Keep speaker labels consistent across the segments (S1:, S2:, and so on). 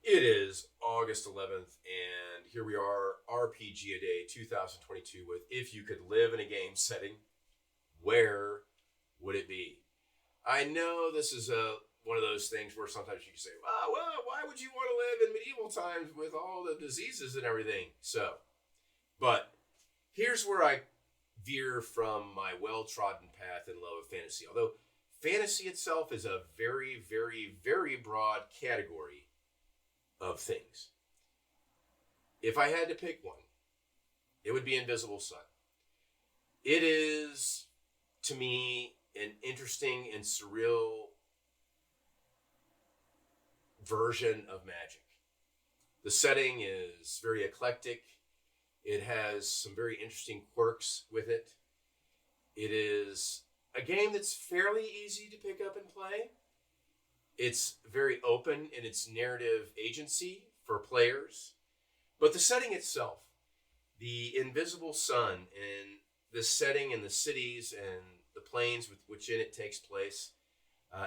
S1: It is August 11th, and here we are, RPG A Day 2022 with If You Could Live in a Game Setting, Where Would It Be? I know this is one of those things where sometimes you can say, well, why would you want to live in medieval times with all the diseases and everything? But here's where I veer from my well-trodden path in love of fantasy. Although fantasy itself is a very, very, very broad category of things. If I had to pick one, it would be Invisible Sun. It is, to me, an interesting and surreal version of magic. The setting is very eclectic. It has some very interesting quirks with it. It is a game that's fairly easy to pick up and play. It's very open in its narrative agency for players. But the setting itself, the Invisible Sun, and the setting and the cities and the planes with which in it takes place,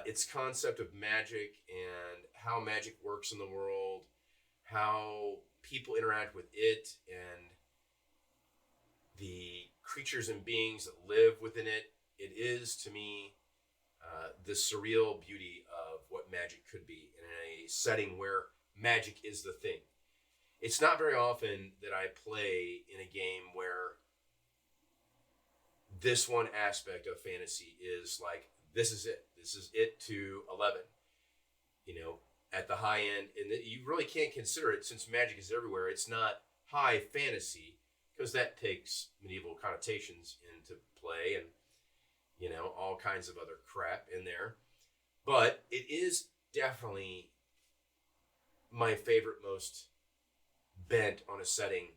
S1: its concept of magic and how magic works in the world, how people interact with it, and the creatures and beings that live within it, it is, to me, the surreal beauty of what magic could be in a setting where magic is the thing. It's not very often that I play in a game where this one aspect of fantasy is like, this is it. This is it to 11. At the high end. And you really can't consider it, since magic is everywhere. It's not high fantasy, because that takes medieval connotations into play and all kinds of other crap in there. But it is definitely my favorite, most bent on a setting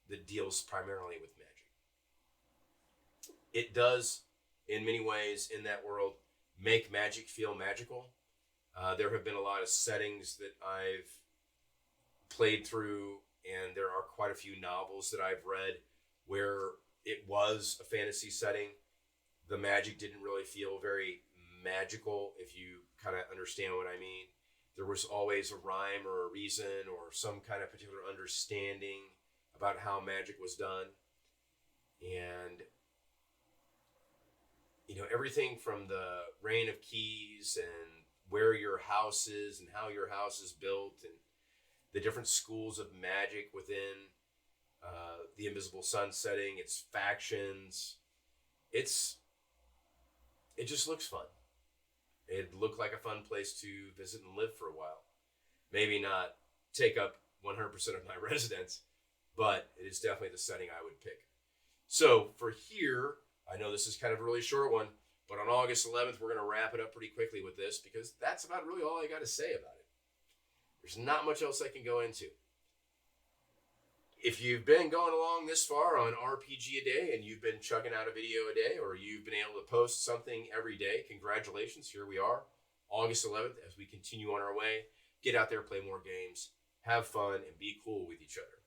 S1: that deals primarily with magic. It does, in many ways, in that world, make magic feel magical. There have been a lot of settings that I've played through, and there are quite a few novels that I've read where it was a fantasy setting. The magic didn't really feel very magical, if you kind of understand what I mean. There was always a rhyme or a reason or some kind of particular understanding about how magic was done. And, everything from the reign of keys and where your house is and how your house is built and the different schools of magic within the Invisible Sun setting, its factions. It just looks fun. It looked like a fun place to visit and live for a while. Maybe not take up 100% of my residence, but it is definitely the setting I would pick. So for here, I know this is kind of a really short one, but on August 11th, we're going to wrap it up pretty quickly with this, because that's about really all I got to say about it. There's not much else I can go into. If you've been going along this far on RPG A Day and you've been chugging out a video a day, or you've been able to post something every day, congratulations. Here we are, August 11th, as we continue on our way. Get out there, play more games, have fun, and be cool with each other.